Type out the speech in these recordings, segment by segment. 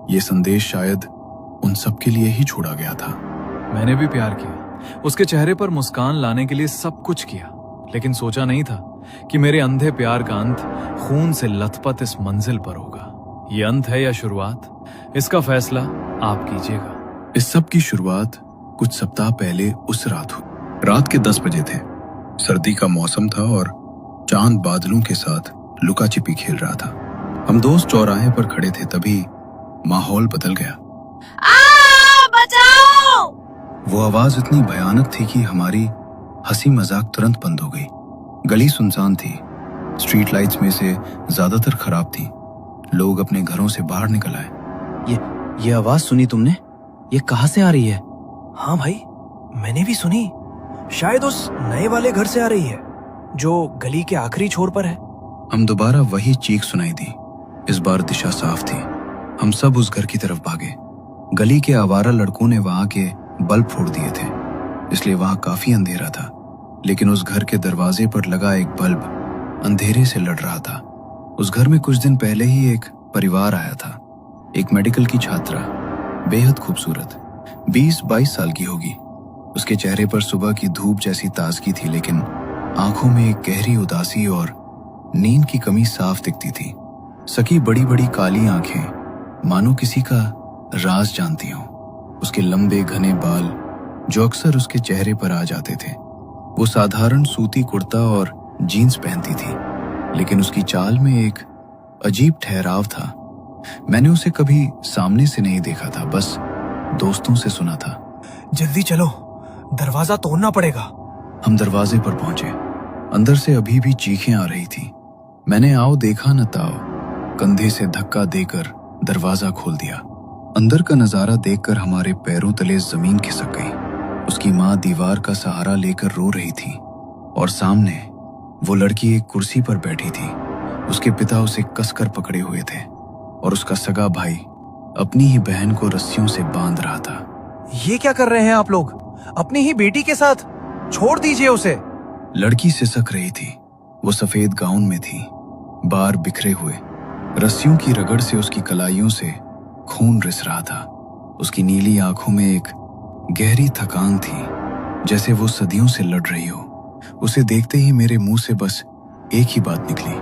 ये संदेश शायद उन सब के लिए ही छोड़ा गया था। मैंने भी प्यार किया, उसके चेहरे पर मुस्कान लाने के लिए सब कुछ किया, लेकिन सोचा नहीं था कि मेरे अंधे प्यार का अंत खून से लथपथ इस मंजिल पर होगा। ये अंत है या शुरुआत, इसका फैसला आप कीजिएगा। इस सब की शुरुआत कुछ सप्ताह पहले उस रात हुई। रात के 10 बजे थे। सर्दी का मौसम था और चांद बादलों के साथ लुका छिपी खेल रहा था। हम दोस्त चौराहे पर खड़े थे, तभी माहौल बदल गया। बचाओ! वो आवाज इतनी भयानक थी कि हमारी हंसी मजाक तुरंत बंद हो गई। गली सुनसान थी, स्ट्रीट लाइट्स में से ज्यादातर खराब थी। लोग अपने घरों से बाहर निकल आए। ये आवाज सुनी तुमने? ये कहाँ से आ रही है? हाँ भाई, मैंने भी सुनी। शायद उस नए वाले घर से आ रही है जो गली के आखिरी छोर पर है। हम दोबारा वही चीख सुनाई दी। इस बार दिशा साफ थी। हम सब उस घर की तरफ भागे। गली के आवारा लड़कों ने वहां के बल्ब फोड़ दिए थे, इसलिए वहां काफी अंधेरा था। लेकिन उस घर के दरवाजे पर लगा एक बल्ब अंधेरे से लड़ रहा था। उस घर में कुछ दिन पहले ही एक परिवार आया था। एक मेडिकल की छात्रा, बेहद खूबसूरत, 20-22 साल की होगी। उसके चेहरे पर सुबह की धूप जैसी ताजगी थी, लेकिन आंखों में एक गहरी उदासी और नींद की कमी साफ दिखती थी। सकी बड़ी बड़ी काली आंखें, मानो किसी का राज जानती हों। उसके लंबे घने बाल जो अक्सर उसके चेहरे पर आ जाते थे। वो साधारण सूती कुर्ता और जीन्स पहनती थी, लेकिन उसकी चाल में एक अजीब ठहराव था। मैंने उसे कभी सामने से नहीं देखा था, बस दोस्तों से सुना था। जल्दी चलो, दरवाजा तोड़ना पड़ेगा। हम दरवाजे पर पहुंचे। अंदर से अभी भी चीखें आ रही थी। मैंने आओ देखा न ताओ, कंधे से धक्का देकर दरवाजा खोल दिया। अंदर का नजारा देखकर हमारे पैरों तले जमीन खिसक गई। उसकी माँ दीवार का सहारा लेकर रो रही थी और सामने वो लड़की एक कुर्सी पर बैठी थी। उसके पिता उसे कसकर पकड़े हुए थे और उसका सगा भाई अपनी ही बहन को रस्सियों से बांध रहा था। ये क्या कर रहे हैं आप लोग? अपनी ही बेटी के साथ, छोड़ दीजिए उसे। लड़की सिसक रही थी। वो सफेद गाउन में थी, बाल बिखरे हुए। रस्सियों की रगड़ से उसकी कलाइयों से खून रिस रहा था। उसकी नीली आंखों में एक गहरी थकान थी, जैसे वो सदियों से लड़ रही हो। उसे देखते ही मेरे मुंह से बस एक ही बात निकली,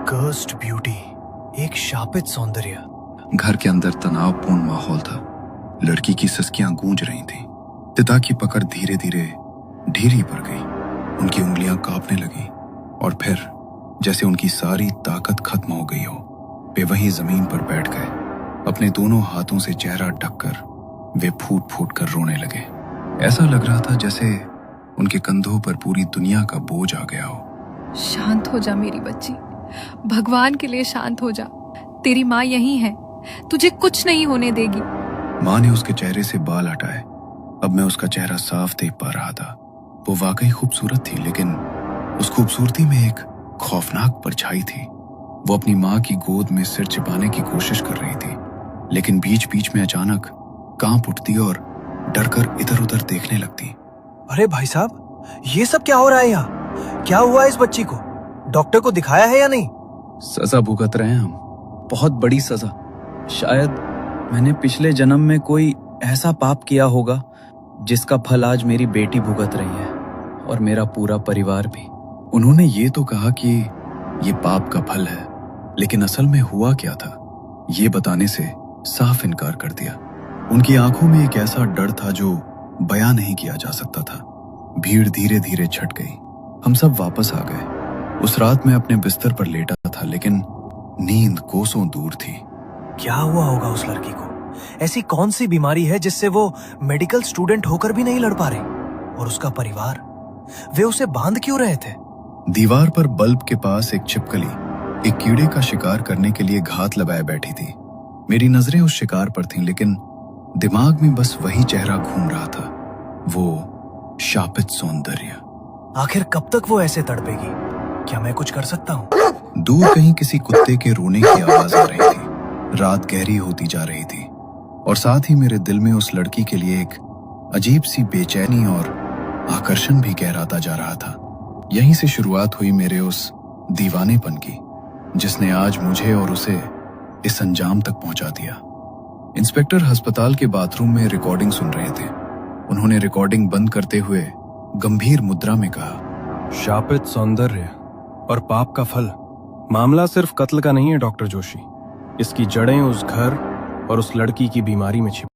कर्स्ड ब्यूटी, एक शापित सौंदर्य। घर के अंदर तनावपूर्ण माहौल था। लड़की की सिसकियां गूंज रही थीं। पिता की पकड़ धीरे धीरे ढीली पड़ गई। उनकी उंगलियां कांपने लगी और फिर जैसे उनकी सारी ताकत खत्म हो गई हो, वे वहीं जमीन पर बैठ गए। अपने दोनों हाथों से चेहरा ढककर वे फूट फूट कर रोने लगे। ऐसा लग रहा था जैसे उनके कंधों पर पूरी दुनिया का बोझ आ गया हो। शांत हो जा मेरी बच्ची, भगवान के लिए शांत हो जा। तेरी माँ यहीं है, तुझे कुछ नहीं होने देगी। माँ ने उसके चेहरे से बाल हटाए। अब मैं उसका चेहरा साफ देख पा रहा था। वो वाकई खूबसूरत थी, लेकिन उस खूबसूरती में एक खौफनाक परछाई थी। वो अपनी माँ की गोद में सिर छिपाने की कोशिश कर रही थी, लेकिन बीच बीच में अचानक कांप उठती और डरकर इधर उधर देखने लगती। अरे भाई साहब, ये सब क्या हो रहा है यहाँ? क्या हुआ इस बच्ची को? डॉक्टर को दिखाया है या नहीं? सजा भुगत रहे हैं हम, बहुत बड़ी सजा। शायद मैंने पिछले जन्म में कोई ऐसा पाप किया होगा जिसका फल आज मेरी बेटी भुगत रही है, और मेरा पूरा परिवार भी। उन्होंने ये तो कहा कि ये पाप का फल है, लेकिन असल में हुआ क्या था ये बताने से साफ इनकार कर दिया। उनकी आंखों में एक ऐसा डर था जो बयां नहीं किया जा सकता था। भीड़ धीरे धीरे छट गई। हम सब वापस आ गए। उस रात मैं अपने बिस्तर पर लेटा था, लेकिन नींद कोसों दूर थी। क्या हुआ होगा उस लड़की को? ऐसी कौन सी बीमारी है जिससे वो मेडिकल स्टूडेंट होकर भी नहीं लड़ पा रही? और उसका परिवार, वे उसे बांध क्यों रहे थे? दीवार पर बल्ब के पास एक छिपकली एक कीड़े का शिकार करने के लिए घात लगाए बैठी थी। मेरी नजरें उस शिकार पर थीं, लेकिन दिमाग में बस वही चेहरा घूम रहा था, वो शापित सौंदर्य। आखिर कब तक वो ऐसे तड़पेगी? क्या मैं कुछ कर सकता हूँ? दूर कहीं किसी कुत्ते के रोने की आवाज आ रही थी। रात गहरी होती जा रही थी और साथ ही मेरे दिल में उस लड़की के लिए एक अजीब सी बेचैनी और आकर्षण भी गहराता जा रहा था। यहीं से शुरुआत हुई मेरे उस दीवानेपन की, जिसने आज मुझे और उसे इस अंजाम तक पहुंचा दिया। इंस्पेक्टर अस्पताल के बाथरूम में रिकॉर्डिंग सुन रहे थे। उन्होंने रिकॉर्डिंग बंद करते हुए गंभीर मुद्रा में कहा, शापित सौंदर्य और पाप का फल। मामला सिर्फ कत्ल का नहीं है डॉक्टर जोशी। इसकी जड़ें उस घर और उस लड़की की बीमारी में छिपी